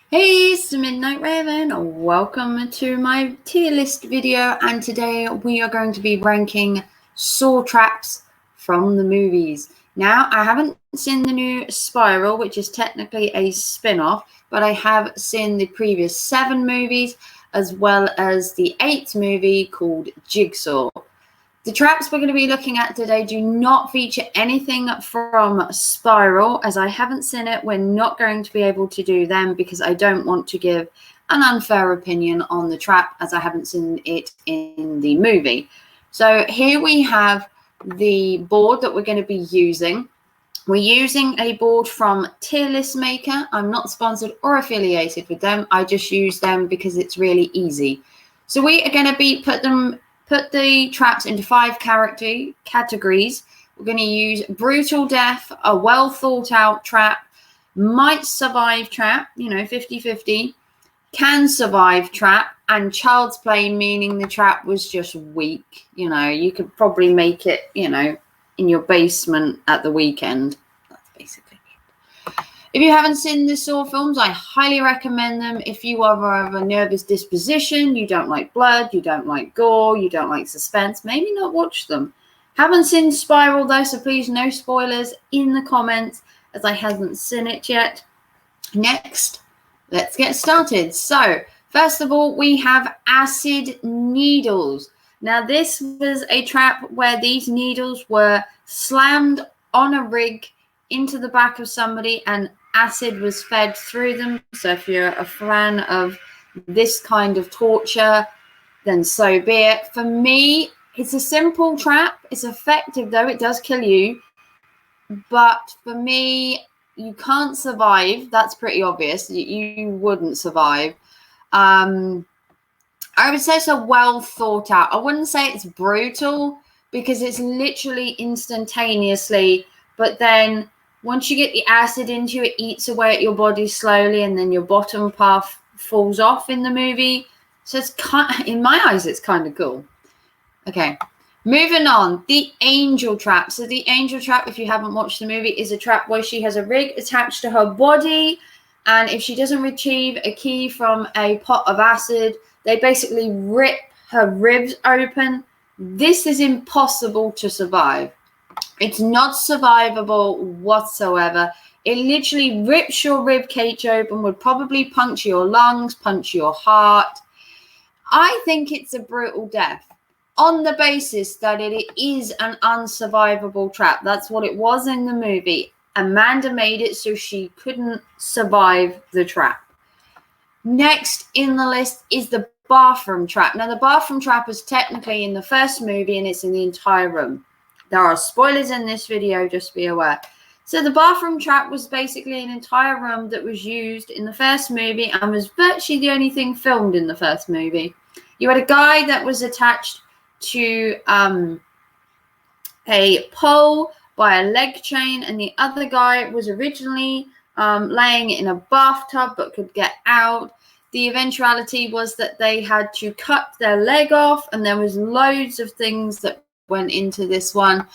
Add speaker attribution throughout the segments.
Speaker 1: Hey, it's the Midnight Raven. Welcome to my tier list video, and today we are going to be ranking saw traps from the movies. Now, I haven't seen the new Spiral, which is technically a spin-off, but I have seen the previous 7 movies, as well as the 8th movie called Jigsaw. The traps we're going to be looking at today do not feature anything from Spiral. As I haven't seen it, we're not going to be able to do them because I don't want to give an unfair opinion on the trap as I haven't seen it in the movie. So here we have the board that we're going to be using. We're using a board from Tier List Maker. I'm not sponsored or affiliated with them. I just use them because it's really easy. So we are going to be put the traps into 5 categories. We're going to use brutal death, a well thought out trap, might survive trap, 50-50, can survive trap, and child's play, meaning the trap was just weak. You could probably make it, in your basement at the weekend. That's basically it. If you haven't seen the Saw films, I highly recommend them. If you are of a nervous disposition, you don't like blood, you don't like gore, you don't like suspense, maybe not watch them. Haven't seen Spiral though, so please no spoilers in the comments as I haven't seen it yet. Next, let's get started. So, first of all, we have acid needles. Now, this was a trap where these needles were slammed on a rig into the back of somebody and acid was fed through them. So if you're a fan of this kind of torture, then so be it. For me, it's a simple trap. It's effective, though. It does kill you. But for me, you can't survive. That's pretty obvious. You wouldn't survive. I would say it's a well thought out. I wouldn't say it's brutal because it's literally instantaneously. But then once you get the acid into you, it eats away at your body slowly, and then your bottom half falls off in the movie. So it's in my eyes, it's kind of cool. Okay, moving on. The angel trap. So the angel trap, if you haven't watched the movie, is a trap where she has a rig attached to her body, and if she doesn't retrieve a key from a pot of acid, they basically rip her ribs open. This is impossible to survive. It's not survivable whatsoever. It literally rips your rib cage open, would probably puncture your lungs, puncture your heart. I think it's a brutal death on the basis that it is an unsurvivable trap. That's what it was in the movie. Amanda made it so she couldn't survive the trap. Next in the list is the bathroom trap. Now, the bathroom trap is technically in the first movie and it's in the entire room. There are spoilers in this video, just be aware. So the bathroom trap was basically an entire room that was used in the first movie and was virtually the only thing filmed in the first movie. You had a guy that was attached to a pole by a leg chain, and the other guy was originally laying in a bathtub but could get out. The eventuality was that they had to cut their leg off, and there was loads of things that went into this one.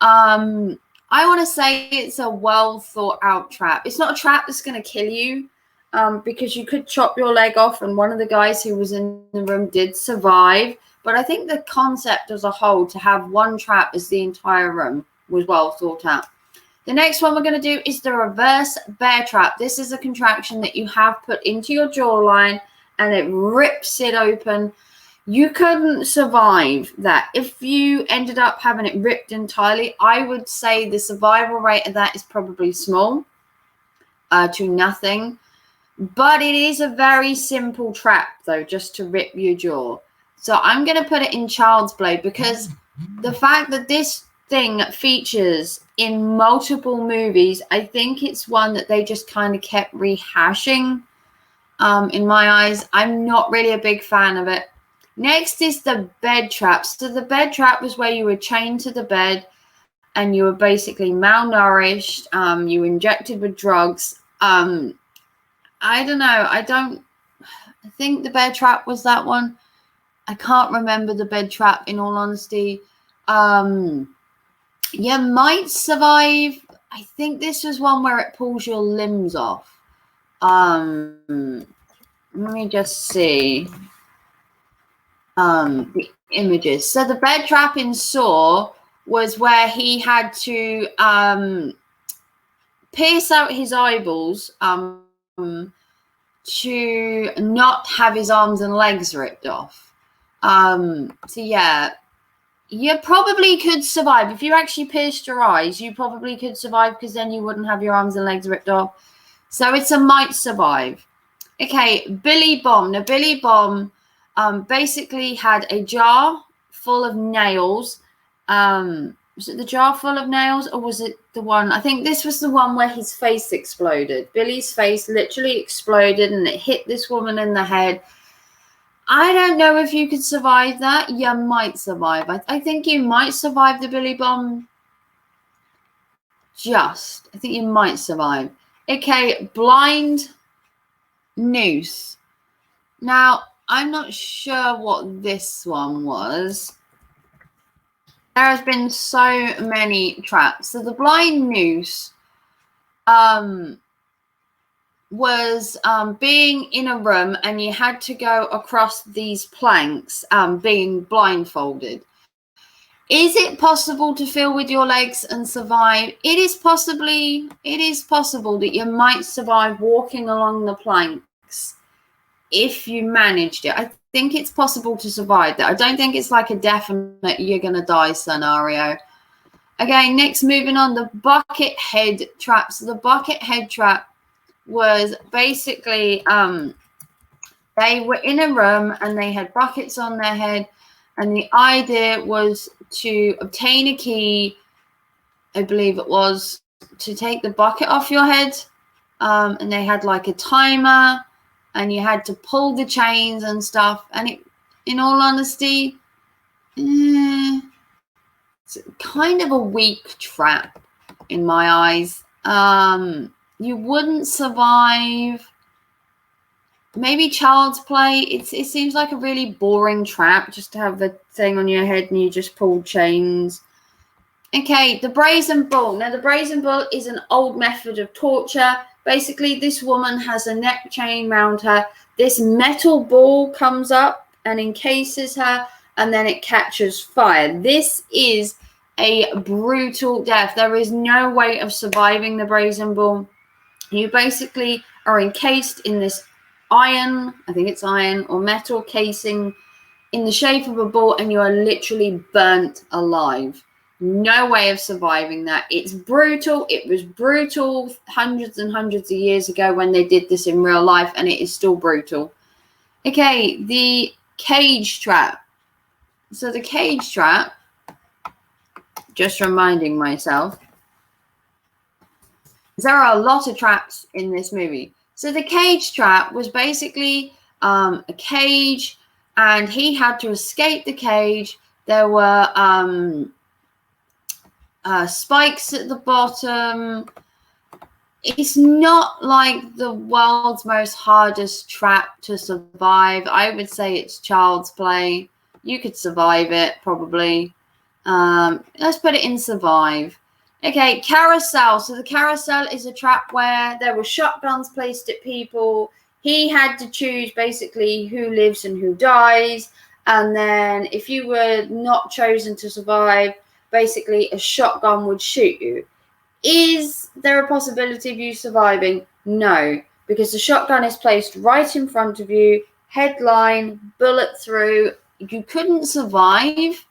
Speaker 1: I want to say it's a well thought out trap. It's not a trap that's going to kill you because you could chop your leg off, and one of the guys who was in the room did survive. But I think the concept as a whole, to have one trap as the entire room, was well thought out. The next one we're going to do is the reverse bear trap. This is a contraction that you have put into your jawline and it rips it open. You couldn't survive that. If you ended up having it ripped entirely, I would say the survival rate of that is probably small to nothing. But it is a very simple trap, though, just to rip your jaw. So I'm going to put it in child's play because the fact that this thing features in multiple movies, I think it's one that they just kind of kept rehashing. In my eyes, I'm not really a big fan of it. Next is the bed trap. So the bed trap was where you were chained to the bed and you were basically malnourished. You were injected with drugs. I don't know. I think the bed trap was that one. I can't remember the bed trap, in all honesty. You might survive. I think this was one where it pulls your limbs off. let me just see the images. So the bed trap in Saw was where he had to pierce out his eyeballs to not have his arms and legs ripped off. So yeah, you probably could survive. If you actually pierced your eyes, you probably could survive, because then you wouldn't have your arms and legs ripped off. So it's a might survive. Okay, Billy Bomb. Now, Billy Bomb basically had a jar full of nails. Was it the jar full of nails, or was it the one? I think this was the one where his face exploded. Billy's face literally exploded, and it hit this woman in the head. I don't know if you could survive that. You might survive. I think you might survive the Billy Bomb. I think you might survive. Okay, Blind Noose. Now, I'm not sure what this one was. There has been so many traps. So the Blind Noose was being in a room, and you had to go across these planks being blindfolded. Is it possible to feel with your legs and survive? It is possible that you might survive walking along the planks if you managed it. I think it's possible to survive that. I don't think it's like a definite you're going to die scenario. Okay, next, moving on, the bucket head trap. So the bucket head trap was basically they were in a room and they had buckets on their head, and the idea was to obtain a key, I believe it was, to take the bucket off your head, and they had like a timer, and you had to pull the chains and stuff. And it, in all honesty, it's kind of a weak trap in my eyes. You wouldn't survive. Maybe Child's Play. It seems like a really boring trap just to have the thing on your head and you just pull chains. Okay, the Brazen Ball. Now, the Brazen Ball is an old method of torture. Basically, this woman has a neck chain around her. This metal ball comes up and encases her, and then it catches fire. This is a brutal death. There is no way of surviving the Brazen Ball. You basically are encased in this iron, I think it's iron or metal casing in the shape of a ball, and you are literally burnt alive. No way of surviving that. It's brutal. It was brutal hundreds and hundreds of years ago when they did this in real life, and it is still brutal. Okay, the cage trap. So the cage trap, just reminding myself, there are a lot of traps in this movie. So the cage trap was basically a cage, and he had to escape the cage. There were spikes at the bottom. It's not like the world's most hardest trap to survive. I would say it's Child's Play. You could survive it, probably. Let's put it in survive. Okay, Carousel. So the Carousel is a trap where there were shotguns placed at people. He had to choose basically who lives and who dies. And then if you were not chosen to survive, basically a shotgun would shoot you. Is there a possibility of you surviving? No, because the shotgun is placed right in front of you, headline, bullet through. You couldn't survive.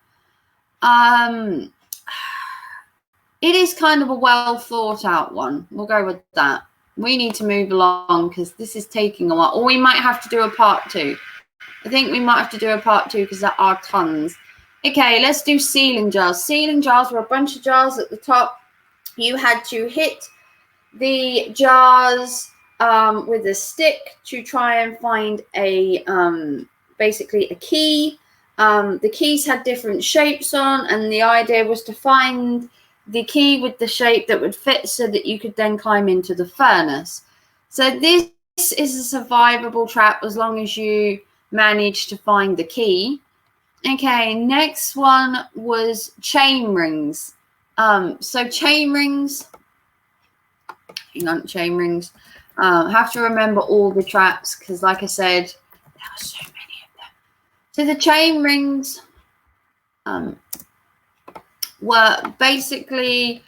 Speaker 1: It is kind of a well thought out one. We'll go with that. We need to move along because this is taking a while. Or we might have to do a part 2. I think we might have to do a part 2 because there are tons. Okay, let's do ceiling jars. Ceiling jars were a bunch of jars at the top. You had to hit the jars with a stick to try and find a basically a key. The keys had different shapes on, and the idea was to find the key with the shape that would fit so that you could then climb into the furnace. So this is a survivable trap as long as you manage to find the key. Okay, next one was chain rings. So chain rings, hang on, chain rings Have to remember all the traps because, like I said, there are so many of them. So the chain rings were basically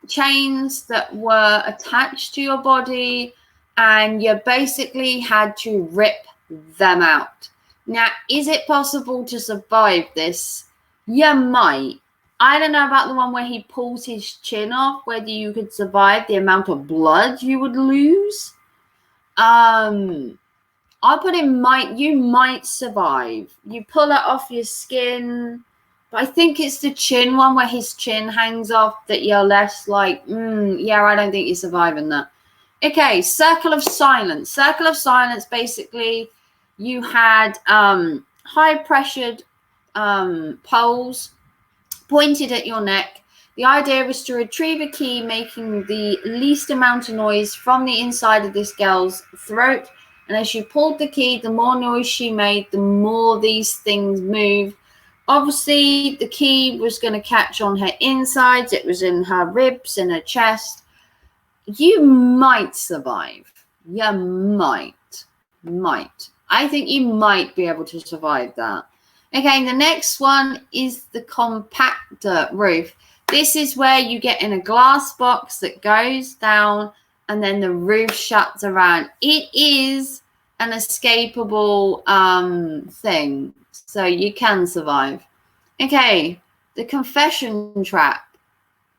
Speaker 1: chains that were attached to your body, and you basically had to rip them out. Now, is it possible to survive this? You might. I don't know about the one where he pulls his chin off, whether you could survive the amount of blood you would lose. I'll put in might. You might survive. You pull it off your skin. But I think it's the chin one where his chin hangs off that you're less like, yeah, I don't think you're surviving that. Okay, Circle of Silence. Circle of Silence, basically, you had high-pressured poles pointed at your neck. The idea was to retrieve a key, making the least amount of noise from the inside of this girl's throat. And as you pulled the key, the more noise she made, the more these things moved. Obviously, the key was going to catch on her insides. It was in her ribs, in her chest. You might survive. You might. I think you might be able to survive that. Okay, the next one is the Compactor Roof. This is where you get in a glass box that goes down and then the roof shuts around. It is an escapable thing, so you can survive. Okay, the Confession Trap.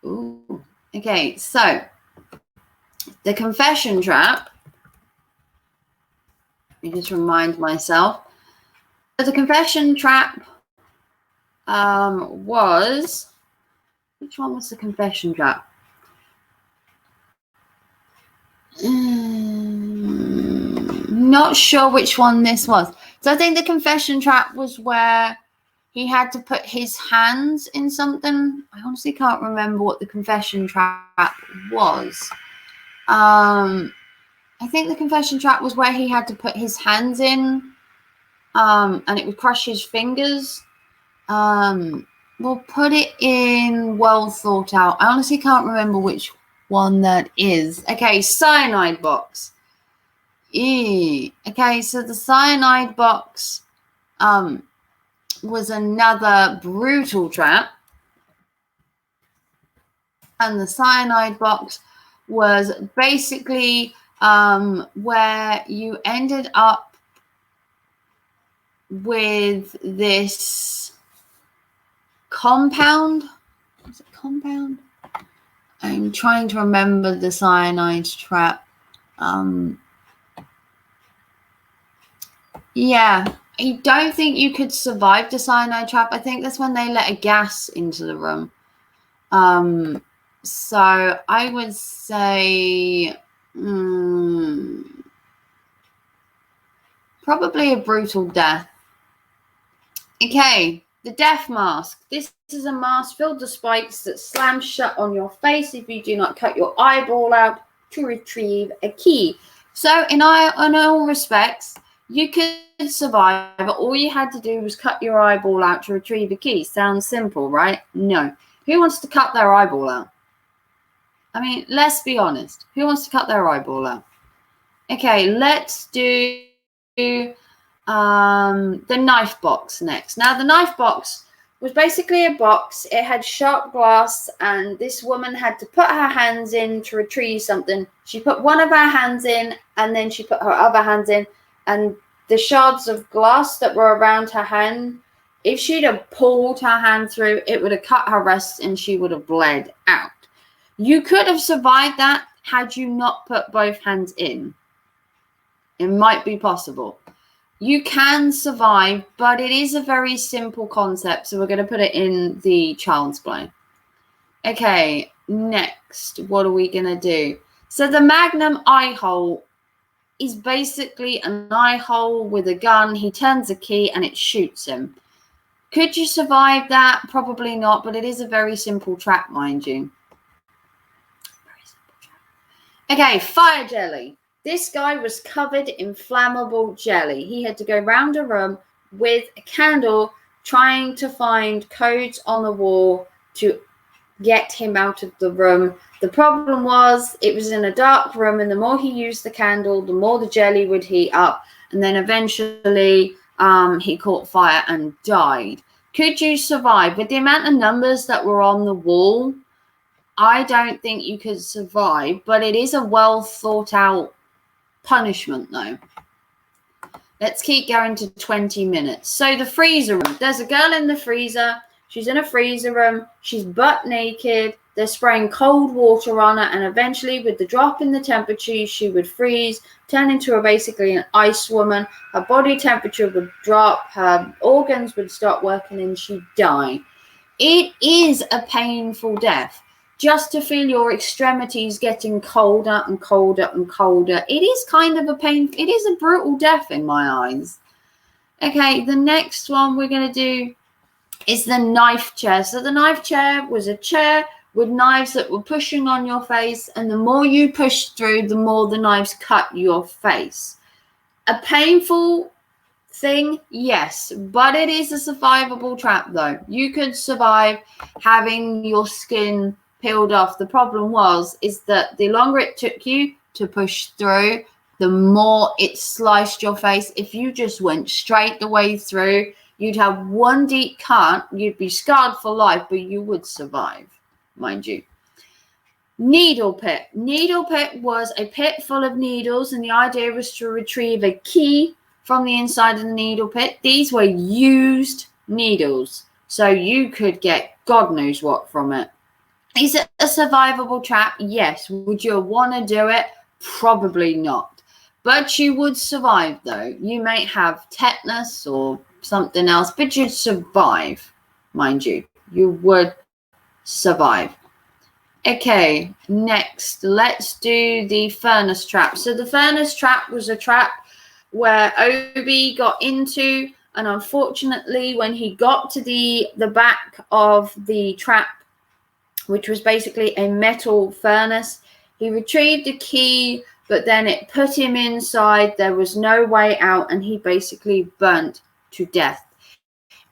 Speaker 1: Ooh. Okay, so the Confession Trap. Let me just remind myself. The Confession Trap was... Which one was the Confession Trap? Not sure which one this was. So I think the Confession Trap was where he had to put his hands in something. I honestly can't remember what the Confession Trap was. I think the Confession Trap was where he had to put his hands in, and it would crush his fingers. We'll put it in Well Thought Out. I honestly can't remember which one that is. Okay, Cyanide Box. Okay, so the Cyanide Box was another brutal trap. And the Cyanide Box was basically where you ended up with this compound. Is it compound? I'm trying to remember the cyanide trap. Yeah, I don't think you could survive the cyanide trap. I think that's when they let a gas into the room. So I would say probably a brutal death. Okay, the Death Mask. This is a mask filled with spikes that slams shut on your face if you do not cut your eyeball out to retrieve a key. So in all respects, you could survive. All you had to do was cut your eyeball out to retrieve a key. Sounds simple, right? No. Who wants to cut their eyeball out? I mean, let's be honest. Who wants to cut their eyeball out? Okay, let's do the knife box next. Now, the knife box was basically a box. It had sharp glass, and this woman had to put her hands in to retrieve something. She put one of her hands in, and then she put her other hands in, and the shards of glass that were around her hand, if she'd have pulled her hand through, it would have cut her wrist and she would have bled out. You could have survived that had you not put both hands in. It might be possible. You can survive, but it is a very simple concept, so we're going to put it in the child's play. Okay, next, what are we going to do? So the Magnum Eye Hole is basically an eye hole with a gun. He turns a key and it shoots him. Could you survive that? Probably not, but it is a very simple trap, mind you. Very simple trap. Okay, fire jelly. This guy was covered in flammable jelly. He had to go round a room with a candle trying to find codes on the wall to get him out of the room. The problem was it was in a dark room, and the more he used the candle, the more the jelly would heat up, and then eventually he caught fire and died. Could you survive? With the amount of numbers that were on the wall, I don't think you could survive, but it is a well thought out punishment though. Let's keep going to 20 minutes. So the freezer room. There's a girl in the freezer. She's in a freezer room. She's butt naked. They're spraying cold water on her, and eventually with the drop in the temperature, she would freeze, turn into basically an ice woman. Her body temperature would drop, her organs would stop working, and she'd die. It is a painful death. Just to feel your extremities getting colder and colder and colder. It is kind of a pain. It is a brutal death in my eyes. Okay, the next one we're going to do is the knife chair. So the knife chair was a chair with knives that were pushing on your face, and the more you pushed through, the more the knives cut your face. A painful thing, yes, but it is a survivable trap though. You could survive having your skin peeled off. The problem is that the longer it took you to push through, the more it sliced your face. If you just went straight the way through, you'd have one deep cut. You'd be scarred for life, but you would survive, mind you. Needle pit. Needle pit was a pit full of needles, and the idea was to retrieve a key from the inside of the needle pit. These were used needles, so you could get God knows what from it. Is it a survivable trap? Yes. Would you want to do it? Probably not. But you would survive, though. You may have tetanus or something else, but you'd survive, mind you. You would survive. Okay, next, let's do the furnace trap. So the furnace trap was a trap where Obi got into, and unfortunately, when he got to the back of the trap, which was basically a metal furnace, he retrieved a key, but then it put him inside. There was no way out, and he basically burnt to death.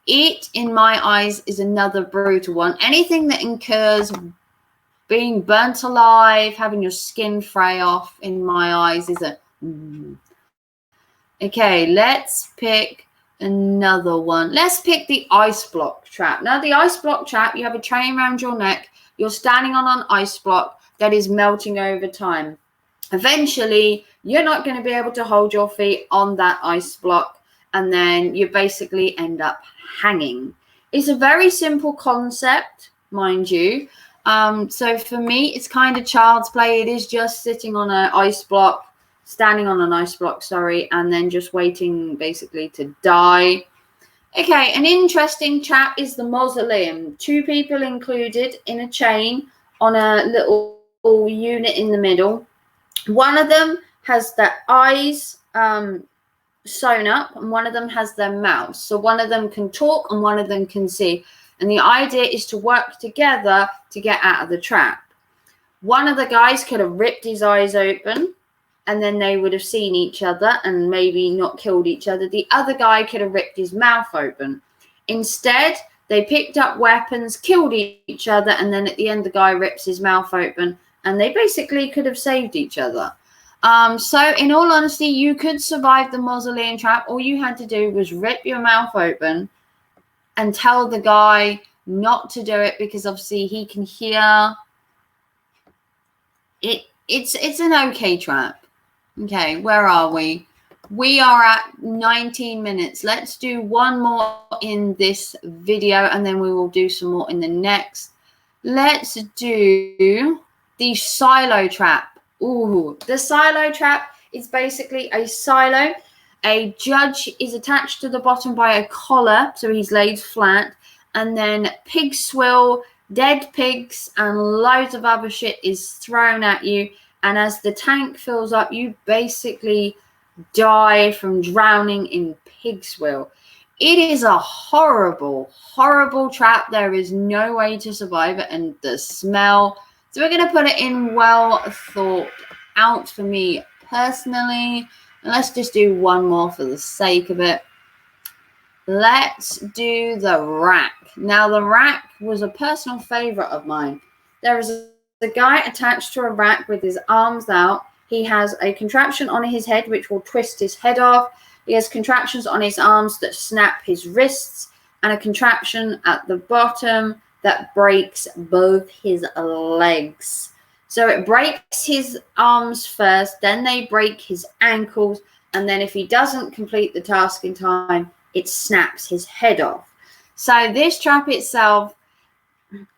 Speaker 1: It, in my eyes, is another brutal one. Anything that incurs being burnt alive, having your skin fray off, in my eyes, is a... Okay, let's pick another one. Let's pick the ice block trap. Now, the ice block trap, you have a chain around your neck. You're standing on an ice block that is melting over time. Eventually, you're not going to be able to hold your feet on that ice block, and then you basically end up hanging. It's a very simple concept, mind you. So for me, it's kind of child's play. It is just sitting on an ice block, standing on an ice block, sorry, and then just waiting basically to die. Okay, an interesting trap is the Mausoleum. 2 people included in a chain on a little unit in the middle. One of them has their eyes sewn up, and one of them has their mouths. So one of them can talk and one of them can see. And the idea is to work together to get out of the trap. One of the guys could have ripped his eyes open, and then they would have seen each other and maybe not killed each other. The other guy could have ripped his mouth open. Instead, they picked up weapons, killed each other, and then at the end, the guy rips his mouth open, and they basically could have saved each other. So in all honesty, you could survive the Mausoleum trap. All you had to do was rip your mouth open and tell the guy not to do it, because obviously he can hear. It's an okay trap. Okay, where are we? We are at 19 minutes. Let's do one more in this video, and then we will do some more in the next. Let's do the silo trap. Ooh, the silo trap is basically a silo. A judge is attached to the bottom by a collar, so he's laid flat, and then pig swill, dead pigs, and loads of other shit is thrown at you. And as the tank fills up, you basically die from drowning in pig swill. It is a horrible, horrible trap. There is no way to survive it, and the smell. So we're going to put it in well thought out for me personally. And let's just do one more for the sake of it. let's do the rack. Now, the rack was a personal favorite of mine. There is a guy attached to a rack with his arms out. He has a contraption on his head which will twist his head off. He has contraptions on his arms that snap his wrists, and a contraption at the bottom that breaks both his legs. So it breaks his arms first, then they break his ankles, and then if he doesn't complete the task in time, it snaps his head off. So this trap itself,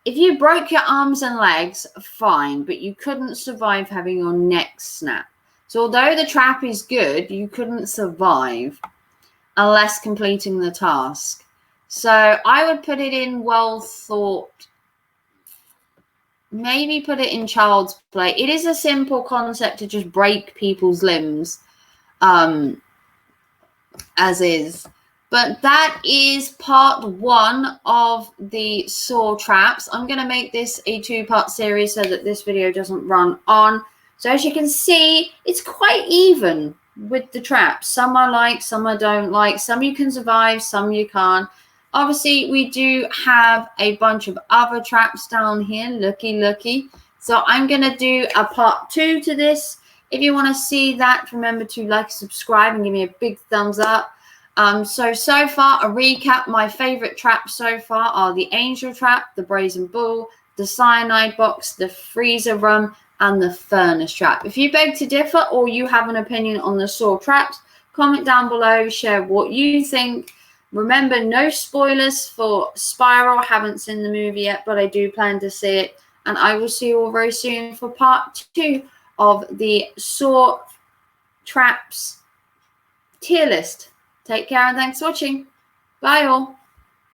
Speaker 1: if you broke your arms and legs, fine, but you couldn't survive having your neck snap. So although the trap is good, you couldn't survive unless completing the task. So I would put it in well thought. Maybe put it in child's play. It is a simple concept to just break people's limbs, as is. But that is part 1 of the saw traps. I'm going to make this a 2-part series so that this video doesn't run on. So as you can see, it's quite even with the traps. Some I like, some I don't like. Some you can survive, some you can't. Obviously, we do have a bunch of other traps down here. Looky. So I'm going to do a part 2 to this. If you want to see that, remember to like, subscribe, and give me a big thumbs up. So far, a recap, my favorite traps so far are the Angel Trap, the Brazen Ball, the Cyanide Box, the Freezer Room, and the Furnace Trap. If you beg to differ or you have an opinion on the saw traps, comment down below, share what you think. Remember, no spoilers for Spiral. Haven't seen the movie yet, but I do plan to see it. And I will see you all very soon for part 2 of the saw traps tier list. Take care and thanks for watching. Bye all.